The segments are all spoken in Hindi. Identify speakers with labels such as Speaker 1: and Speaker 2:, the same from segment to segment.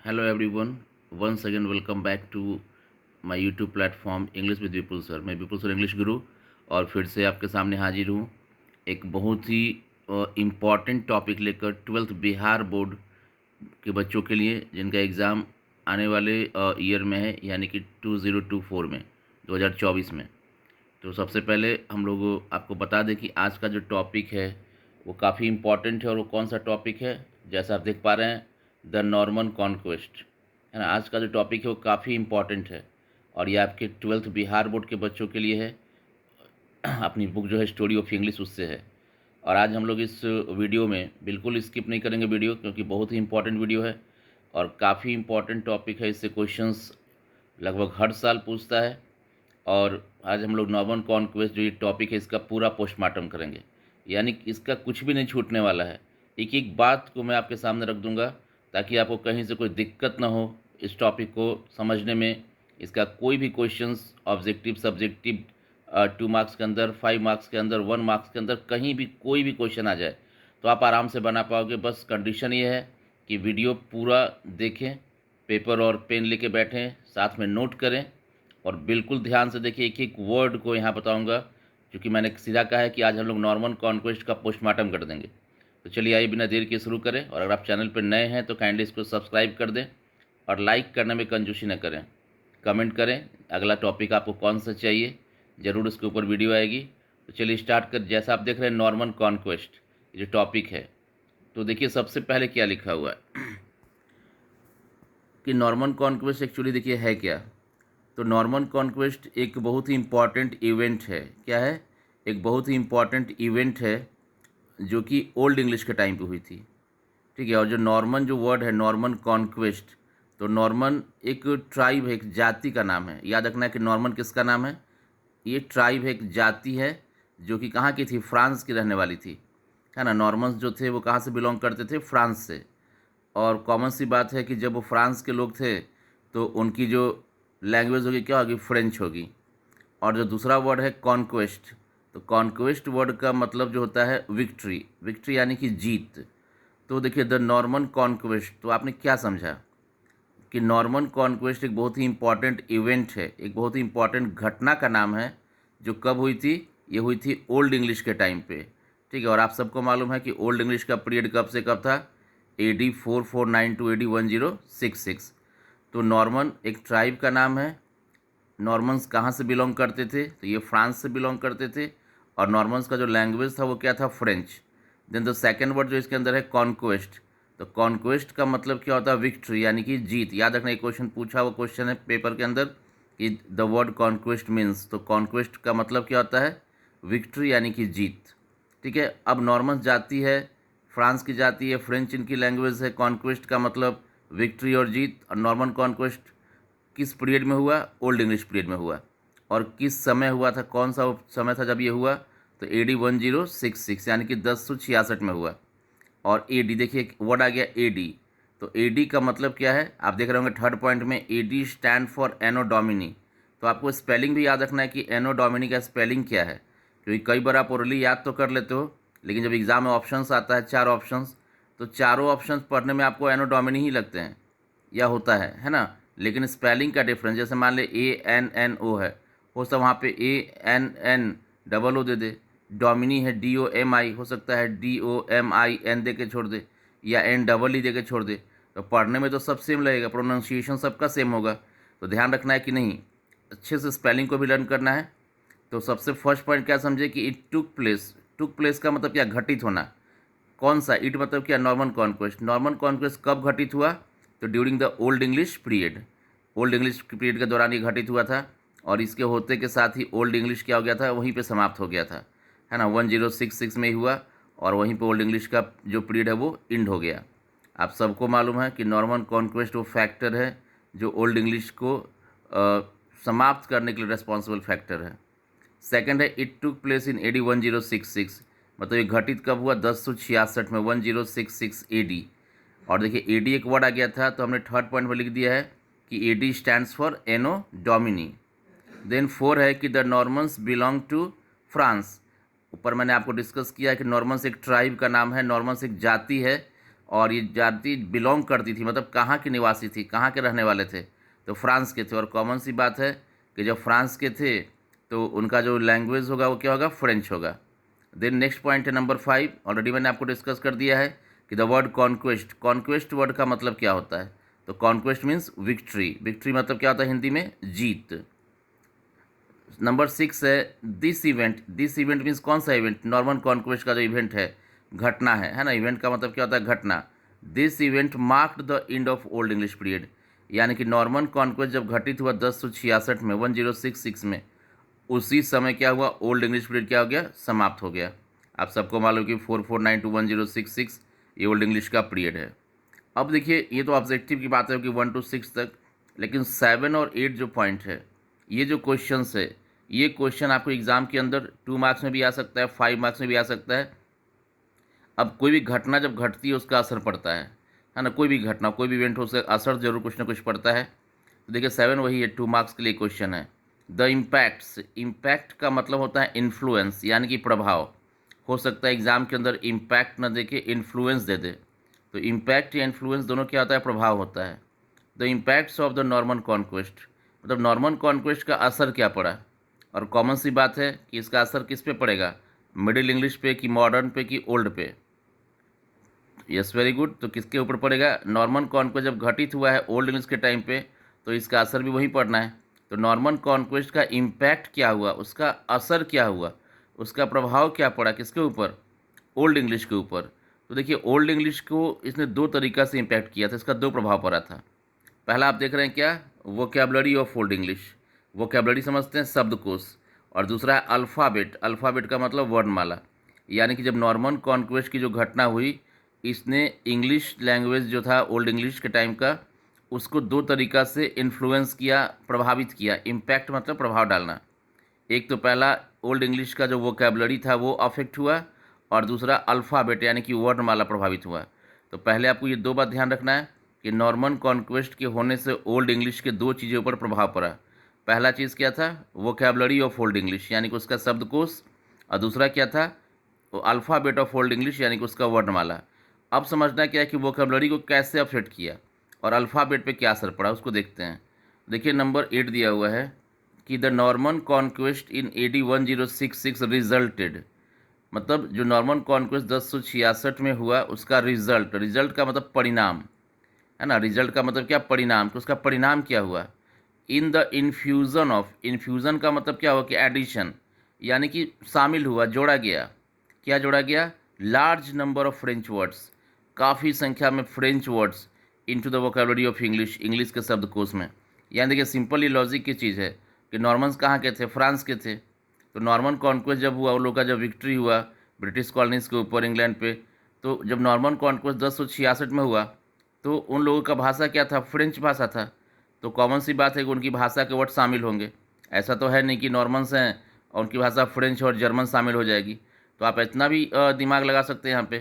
Speaker 1: Hello everyone, once again welcome back to my YouTube platform English with Vipul sir. मैं विपुल सर इंग्लिश गुरु और फिर से आपके सामने हाजिर हूँ एक बहुत ही इम्पॉर्टेंट टॉपिक लेकर ट्वेल्थ बिहार बोर्ड के बच्चों के लिए, जिनका एग्ज़ाम आने वाले ईयर में है, यानी कि 2024 में, 2024 में। तो सबसे पहले हम लोग आपको बता दें कि आज का जो टॉपिक है वो काफ़ी इम्पॉर्टेंट है। और वो कौन सा टॉपिक है? जैसा आप देख पा रहे हैं, द नॉर्मन कॉन्क्वेस्ट, है ना। आज का जो टॉपिक है वो काफ़ी इम्पॉर्टेंट है और ये आपके ट्वेल्थ बिहार बोर्ड के बच्चों के लिए है। अपनी बुक जो है स्टोरी ऑफ इंग्लिश, उससे है। और आज हम लोग इस वीडियो में बिल्कुल स्किप नहीं करेंगे वीडियो, क्योंकि बहुत ही इंपॉर्टेंट वीडियो है और काफ़ी इंपॉर्टेंट टॉपिक है। इससे क्वेश्चंस लगभग हर साल पूछता है। और आज हम लोग नॉर्मन कॉन्क्वेस्ट जो ये टॉपिक है, इसका पूरा पोस्टमार्टम करेंगे, यानी कि इसका कुछ भी नहीं छूटने वाला है। एक एक बात को मैं आपके सामने रख दूंगा ताकि आपको कहीं से कोई दिक्कत ना हो इस टॉपिक को समझने में। इसका कोई भी क्वेश्चंस ऑब्जेक्टिव, सब्जेक्टिव, 2 मार्क्स के अंदर, 5 मार्क्स के अंदर, 1 मार्क्स के अंदर, कहीं भी कोई भी क्वेश्चन आ जाए तो आप आराम से बना पाओगे। बस कंडीशन ये है कि वीडियो पूरा देखें, पेपर और पेन लेके बैठें, साथ में नोट करें और बिल्कुल ध्यान से देखिए। एक एक वर्ड को यहाँ बताऊँगा, क्योंकि मैंने सीधा कहा है कि आज हम लोग नॉर्मन कॉन्क्वेस्ट का पोस्टमार्टम कर देंगे। तो चलिए आइए बिना देर के शुरू करें। और अगर आप चैनल पर नए हैं तो काइंडली इसको सब्सक्राइब कर दें और लाइक करने में कंजूसी न करें। कमेंट करें अगला टॉपिक आपको कौन सा चाहिए, ज़रूर उसके ऊपर वीडियो आएगी। तो चलिए स्टार्ट कर। जैसा आप देख रहे हैं नॉर्मन कॉन्क्वेस्ट जो टॉपिक है, तो देखिए सबसे पहले क्या लिखा हुआ है कि नॉर्मन कॉन्क्वेस्ट एक्चुअली देखिए है क्या। तो नॉर्मन कॉन्क्वेस्ट एक बहुत ही इम्पॉर्टेंट इवेंट है। क्या है? एक बहुत ही इम्पॉर्टेंट इवेंट है जो कि ओल्ड इंग्लिश के टाइम पे हुई थी। ठीक है। और जो नॉर्मन जो वर्ड है, नॉर्मन कॉन्क्वेस्ट, तो नॉर्मन एक ट्राइब है, एक जाति का नाम है। याद रखना है कि नॉर्मन किसका नाम है। ये ट्राइब है, एक जाति है जो कि कहाँ की थी? फ्रांस की रहने वाली थी, है ना। नॉर्मन्स जो थे वो कहाँ से बिलोंग करते थे? फ्रांस से। और कॉमन सी बात है कि जब वो फ्रांस के लोग थे तो उनकी जो लैंग्वेज होगी क्या होगी? फ्रेंच होगी। और जो दूसरा वर्ड है कॉन्क्वेस्ट, तो कॉन्क्वेस्ट वर्ड का मतलब जो होता है विक्ट्री। विक्ट्री यानी कि जीत। तो देखिए द नॉर्मन कॉन्क्वेस्ट, तो आपने क्या समझा कि नॉर्मन कॉन्क्वेस्ट एक बहुत ही इंपॉर्टेंट इवेंट है, एक बहुत ही इंपॉर्टेंट घटना का नाम है जो कब हुई थी? ये हुई थी ओल्ड इंग्लिश के टाइम पे। ठीक है। और आप सबको मालूम है कि ओल्ड इंग्लिश का पीरियड कब से कब था? AD 449 to AD 1066। तो नॉर्मन एक ट्राइब का नाम है। नॉर्मन्स कहाँ से बिलोंग करते थे? तो ये फ्रांस से बिलोंग करते थे। और नॉर्मन्स का जो लैंग्वेज था वो क्या था? French. Then the second word जो इसके अंदर है कॉन्क्वेस्ट, तो कॉन्क्वेस्ट का मतलब क्या होता है? विक्ट्री यानी कि जीत। याद रखना, एक क्वेश्चन पूछा, वो क्वेश्चन है पेपर के अंदर कि द वर्ड कॉन्क्वेस्ट मीन्स, तो कॉन्क्वेस्ट का मतलब क्या होता है? विक्ट्री यानी कि जीत। ठीक है। अब नॉर्मन्स जाति है, फ्रांस की जाति है, फ्रेंच इनकी लैंग्वेज है। कॉन्क्वेस्ट का मतलब विक्ट्री और जीत। और नॉर्मन कॉन्क्वेस्ट किस पीरियड में हुआ? ओल्ड इंग्लिश पीरियड में हुआ। और किस समय हुआ था? कौन सा समय था जब ये हुआ? तो AD 1066 यानी कि 1066 में हुआ। और AD देखिए वर्ड आ गया AD, तो AD का मतलब क्या है? आप देख रहे होंगे थर्ड पॉइंट में AD stand for anno domini. तो आपको स्पेलिंग भी याद रखना है कि एनो डोमिनी का स्पेलिंग क्या है, क्योंकि कई बार आप ओरली याद तो कर लेते हो, लेकिन जब एग्ज़ाम में ऑप्शंस आता है, 4 ऑप्शंस, तो चारों ऑप्शंस पढ़ने में आपको एनो डोमिनी ही लगते हैं या होता है ना। लेकिन स्पेलिंग का डिफरेंस, जैसे मान ले ANNO है, हो सकता वहाँ पे ANN दे दे। डोमिनी है DOMI, हो सकता है DOMIN दे के छोड़ दे, या NEE दे के छोड़ दे। तो पढ़ने में तो सब सेम लगेगा, प्रोनाउंसिएशन सबका सेम होगा। तो ध्यान रखना है कि नहीं, अच्छे से स्पेलिंग को भी लर्न करना है। तो सबसे फर्स्ट पॉइंट क्या समझे कि it took place. Took place का मतलब क्या? घटित होना। कौन सा? इट मतलब क्या? Norman conquest. नॉर्मन कॉन्क्वेस्ट कब घटित हुआ? तो during the old English period. Old English period के दौरान ये घटित हुआ था। और इसके होते के साथ ही ओल्ड इंग्लिश क्या हो गया था? वहीं पे समाप्त हो गया था, है ना। 1066 में ही हुआ और वहीं पे ओल्ड इंग्लिश का जो पीरियड है वो इंड हो गया। आप सबको मालूम है कि नॉर्मन कॉन्क्वेस्ट वो फैक्टर है जो ओल्ड इंग्लिश को समाप्त करने के लिए रेस्पॉन्सिबल फैक्टर है। सेकंड है it took place in AD 1066, मतलब ये घटित कब हुआ? 1066 में, 1066 AD। और देखिए AD एक वर्ड आ गया था, तो हमने थर्ड पॉइंट में लिख दिया है कि AD stands for anno domini. Then 4 है कि the Normans belong to France. ऊपर मैंने आपको डिस्कस किया है कि नॉर्मन्स एक ट्राइब का नाम है, नॉर्मन्स एक जाति है और ये जाति बिलोंग करती थी, मतलब कहाँ की निवासी थी, कहाँ के रहने वाले थे, तो फ्रांस के थे। और कॉमन सी बात है कि जब फ्रांस के थे तो उनका जो लैंग्वेज होगा वो क्या होगा, फ्रेंच होगा। देन नेक्स्ट पॉइंट है नंबर 5, ऑलरेडी मैंने आपको डिस्कस कर दिया है कि the word conquest, conquest word का मतलब क्या होता है, तो कॉन्क्वेस्ट मीन्स विक्ट्री, विक्ट्री मतलब क्या होता है हिंदी में, जीत। नंबर 6 है this event, this event means कौन सा इवेंट, नॉर्मन कॉन्क्वेस्ट का जो इवेंट है, घटना है ना, इवेंट का मतलब क्या होता है, घटना। This event marked the end of old English period, यानी कि नॉर्मन कॉन्क्वेस्ट जब घटित हुआ 1066 में, 1066 में, उसी समय क्या हुआ, ओल्ड इंग्लिश पीरियड क्या हो गया, समाप्त हो गया। आप सबको मालूम कि 449 to 1066 ये ओल्ड इंग्लिश का पीरियड है। अब देखिए ये तो ऑब्जेक्टिव की बात है कि 1 to 6 तक, लेकिन 7 और 8 जो पॉइंट है, ये जो क्वेश्चंस है, ये क्वेश्चन आपको एग्जाम के अंदर 2 मार्क्स में भी आ सकता है, 5 मार्क्स में भी आ सकता है। अब कोई भी घटना जब घटती है उसका असर पड़ता है ना, कोई भी घटना, कोई भी इवेंट हो, उसका असर जरूर कुछ ना कुछ पड़ता है। तो देखिए 7 वही है, 2 मार्क्स के लिए क्वेश्चन है। द इम्पैक्ट्स, इम्पैक्ट का मतलब होता है इन्फ्लुएंस, यानी कि प्रभाव। हो सकता है एग्जाम के अंदर इम्पैक्ट न दे के इन्फ्लुएंस दे दे, तो इम्पैक्ट या इन्फ्लुएंस दोनों क्या होता है, प्रभाव होता है। The impacts of the Norman conquest, मतलब नॉर्मन कॉन्क्वेस्ट का असर क्या पड़ा, और कॉमन सी बात है कि इसका असर किस पे पड़ेगा, मिडिल इंग्लिश पे कि मॉडर्न पे कि ओल्ड पे। यस वेरी गुड, तो किसके ऊपर पड़ेगा, नॉर्मन कॉन्क्वेस्ट जब घटित हुआ है ओल्ड इंग्लिश के टाइम पे, तो इसका असर भी वहीं पड़ना है। तो नॉर्मन कॉन्क्वेस्ट का इम्पैक्ट क्या हुआ, उसका असर क्या हुआ, उसका प्रभाव क्या पड़ा किसके ऊपर, ओल्ड इंग्लिश के ऊपर। तो देखिए ओल्ड इंग्लिश को इसने दो तरीक़ा से इम्पैक्ट किया था, इसका दो प्रभाव पड़ा था। पहला आप देख रहे हैं क्या, vocabulary of old English, vocabulary समझते हैं, शब्दकोश। और दूसरा है अल्फ़ाबेट, अल्फ़ाबेट का मतलब वर्णमाला। यानी कि जब नॉर्मन कॉन्क्वेस्ट की जो घटना हुई, इसने इंग्लिश लैंग्वेज जो था ओल्ड इंग्लिश के टाइम का, उसको दो तरीक़ा से इन्फ्लुएंस किया, प्रभावित किया। इम्पैक्ट मतलब प्रभाव डालना। एक तो पहला ओल्ड इंग्लिश का जो वोकैबुलरी था वो अफेक्ट हुआ, और दूसरा अल्फ़ाबेट यानी कि वर्णमाला प्रभावित हुआ। तो पहले आपको ये दो बात ध्यान रखना है कि नॉर्मन कॉन्क्वेस्ट के होने से ओल्ड इंग्लिश के दो चीज़ों पर प्रभाव पड़ा। पहला चीज़ क्या था, वोकैबुलरी ऑफ ओल्ड इंग्लिश यानी कि उसका शब्दकोश, और दूसरा क्या था, वो अल्फ़ाबेट ऑफ ओल्ड इंग्लिश यानी कि उसका वर्णमाला। अब समझना क्या है कि वोकैबुलरी को कैसे अफेक्ट किया और अल्फ़ाबेट पे क्या असर पड़ा, उसको देखते हैं। देखिए नंबर 8 दिया हुआ है कि the Norman conquest in AD 1066 resulted, मतलब जो नॉर्मन कॉन्क्वेस्ट 1066 में हुआ उसका रिजल्ट, रिजल्ट का मतलब परिणाम है ना, रिजल्ट का मतलब क्या, परिणाम, तो उसका परिणाम क्या हुआ, in the infusion of, infusion का मतलब क्या हुआ कि एडिशन, यानी कि शामिल हुआ, जोड़ा गया। क्या जोड़ा गया, large number of French words, काफ़ी संख्या में French words into the vocabulary of English, English के शब्दकोश में। यानी देखिए सिंपल ही लॉजिक की चीज़ है कि नॉर्मन्स कहाँ के थे, फ्रांस के थे। तो नॉर्मन कॉन्क्वेस्ट जब हुआ, उन लोग का जब विक्ट्री हुआ ब्रिटिश कॉलोनीज़ के ऊपर इंग्लैंड पे, तो जब नॉर्मन कॉन्क्वेस्ट 1066 में हुआ, तो उन लोगों का भाषा क्या था, फ्रेंच भाषा था। तो कॉमन सी बात है कि उनकी भाषा के वर्ड शामिल होंगे। ऐसा तो है नहीं कि नॉर्मन्स हैं और उनकी भाषा फ्रेंच और जर्मन शामिल हो जाएगी। तो आप इतना भी दिमाग लगा सकते हैं यहाँ पे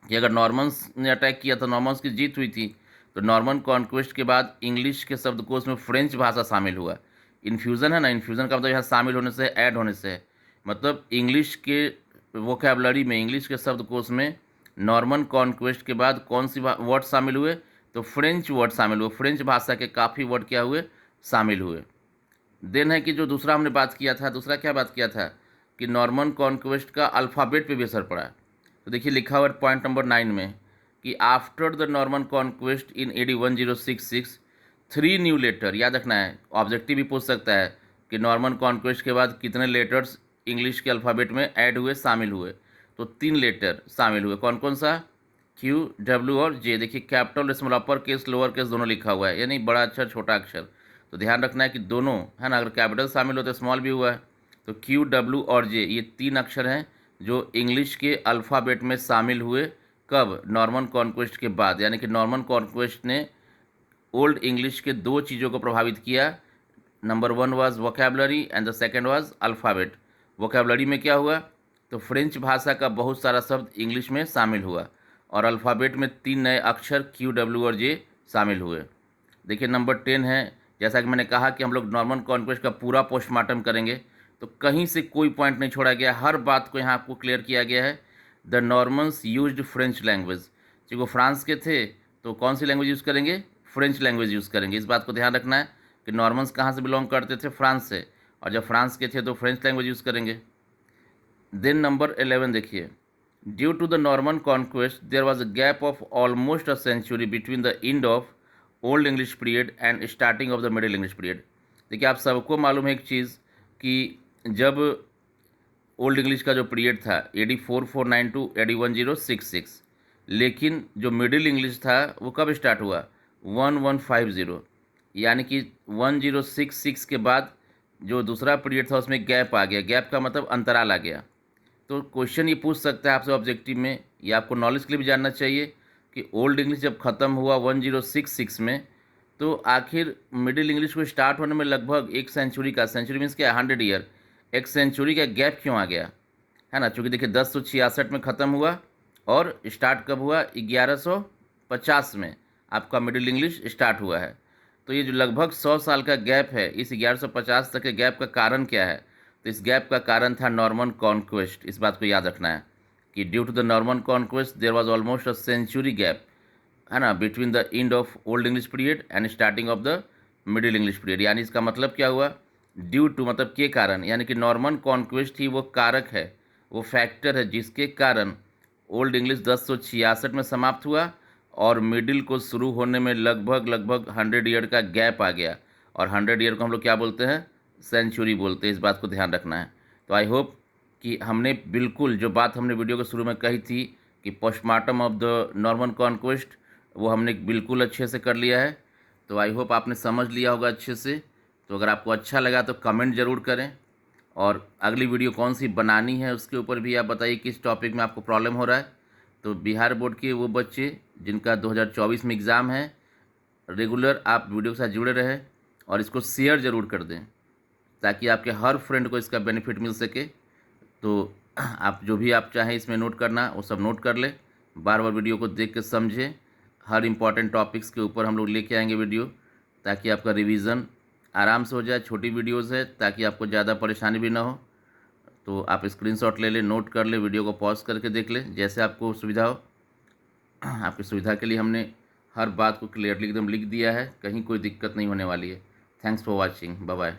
Speaker 1: कि अगर नॉर्मन्स ने अटैक किया था, नॉर्मन्स की जीत हुई थी, तो नॉर्मन कॉन्क्वेस्ट के बाद इंग्लिश के शब्दकोश में फ्रेंच भाषा शामिल हुआ। इन्फ्यूज़न है ना, इन्फ्यूज़न का मतलब यहाँ शामिल होने से, ऐड होने से है। मतलब इंग्लिश के वोकैबुलरी में, इंग्लिश के शब्दकोश में नॉर्मन कॉन्क्वेस्ट के बाद कौन सी वर्ड शामिल हुए, तो फ्रेंच वर्ड शामिल हुए, फ्रेंच भाषा के काफ़ी वर्ड क्या हुए, शामिल हुए। देन है कि जो दूसरा हमने बात किया था, दूसरा क्या बात किया था कि नॉर्मन कॉन्क्वेस्ट का अल्फ़ाबेट पे भी असर पड़ा। तो देखिए लिखा हुआ है पॉइंट नंबर 9 में कि after the Norman conquest in AD 1066 3 new letter, याद रखना है, ऑब्जेक्टिव भी पूछ सकता है कि नॉर्मन कॉन्क्वेस्ट के बाद कितने लेटर्स इंग्लिश के अल्फ़ाबेट में ऐड हुए, शामिल हुए। तो 3 लेटर शामिल हुए, कौन कौन सा, QW और J। देखिए capital small upper case lower case दोनों लिखा हुआ है, यानी बड़ा अक्षर छोटा अक्षर। तो ध्यान रखना है कि दोनों है ना, अगर कैपिटल शामिल हो तो स्मॉल भी हुआ है। तो QW और J ये 3 अक्षर हैं जो इंग्लिश के अल्फ़ाबेट में शामिल हुए, कब, नॉर्मन कॉन्क्वेस्ट के बाद। यानी कि नॉर्मन कॉन्क्वेस्ट ने ओल्ड इंग्लिश के दो चीज़ों को प्रभावित किया। Number 1 was vocabulary and the second was alphabet. Vocabulary में क्या हुआ, तो फ्रेंच भाषा का बहुत सारा शब्द इंग्लिश में शामिल हुआ, और अल्फ़ाबेट में 3 नए अक्षर QW और J शामिल हुए। देखिए नंबर 10 है, जैसा कि मैंने कहा कि हम लोग नॉर्मन कॉन्क्वेस्ट का पूरा पोस्टमार्टम करेंगे, तो कहीं से कोई पॉइंट नहीं छोड़ा गया, हर बात को यहाँ आपको क्लियर किया गया है। The Normans used French language, क्योंकि वो फ्रांस के थे तो कौन सी लैंग्वेज यूज़ करेंगे, फ्रेंच लैंग्वेज यूज़ करेंगे। इस बात को ध्यान रखना है कि नॉर्मन्स कहाँ से बिलोंग करते थे, फ्रांस से, और जब फ्रांस के थे तो फ्रेंच लैंग्वेज यूज़ करेंगे। देन नंबर 11 देखिए, due to the Norman conquest there was a gap of almost a century between the end of old English period and starting of the middle English period. देखिए आप सबको मालूम है एक चीज़ कि जब ओल्ड इंग्लिश का जो पीरियड था AD 4492 टू AD 1066, लेकिन जो मिडिल इंग्लिश था वो कब स्टार्ट हुआ, 1150, यानी कि 1066 के बाद जो दूसरा पीरियड था उसमें गैप आ गया। गैप का मतलब अंतराल आ गया। तो क्वेश्चन ये पूछ सकता है आपसे ऑब्जेक्टिव में, या आपको नॉलेज के लिए भी जानना चाहिए कि ओल्ड इंग्लिश जब ख़त्म हुआ 1066 में, तो आखिर मिडिल इंग्लिश को स्टार्ट होने में लगभग एक सेंचुरी का, सेंचुरी मीन्स क्या, 100 ईयर, एक सेंचुरी का गैप क्यों आ गया, है ना। चूँकि देखिए 1066 में ख़त्म हुआ और स्टार्ट कब हुआ, 1150 में आपका मिडिल इंग्लिश स्टार्ट हुआ है। तो ये जो लगभग 100 साल का गैप है, इस 1150 तक के गैप का कारण क्या है, तो इस गैप का कारण था नॉर्मन कॉन्क्वेस्ट। इस बात को याद रखना है कि due to the Norman conquest there was almost a century gap, है ना, between the end of old English period and starting of the middle English period. यानी इसका मतलब क्या हुआ, ड्यू टू मतलब के कारण, यानी कि नॉर्मन कॉन्क्वेस्ट ही वो कारक है, वो फैक्टर है जिसके कारण ओल्ड इंग्लिश 1066 में समाप्त हुआ और मिडिल को शुरू होने में लगभग 100 ईयर का गैप आ गया। और 100 ईयर को हम लोग क्या बोलते हैं, सेंचुरी बोलते हैं। इस बात को ध्यान रखना है। तो आई होप कि हमने बिल्कुल जो बात हमने वीडियो के शुरू में कही थी कि postmortem of the Norman conquest, वो हमने बिल्कुल अच्छे से कर लिया है। तो आई होप आपने समझ लिया होगा अच्छे से। तो अगर आपको अच्छा लगा तो कमेंट ज़रूर करें, और अगली वीडियो कौन सी बनानी है उसके ऊपर भी आप बताइए किस टॉपिक में आपको प्रॉब्लम हो रहा है। तो बिहार बोर्ड के वो बच्चे जिनका 2024 में एग्ज़ाम है, रेगुलर आप वीडियो के साथ जुड़े रहें और इसको शेयर ज़रूर कर दें ताकि आपके हर फ्रेंड को इसका बेनिफिट मिल सके। तो आप जो भी आप चाहें इसमें नोट करना वो सब नोट कर लें, बार बार वीडियो को देख के समझें। हर इम्पॉर्टेंट टॉपिक्स के ऊपर हम लोग लेके आएंगे वीडियो, ताकि आपका रिवीजन आराम से हो जाए। छोटी वीडियोज़ है ताकि आपको ज़्यादा परेशानी भी ना हो। तो आप स्क्रीनशॉट ले लें, नोट कर लें, वीडियो को पॉज करके देख लें, जैसे आपको सुविधा हो। आपकी सुविधा के लिए हमने हर बात को क्लियरली एकदम लिख दिया है, कहीं कोई दिक्कत नहीं होने वाली है। Thanks for watching, bye bye.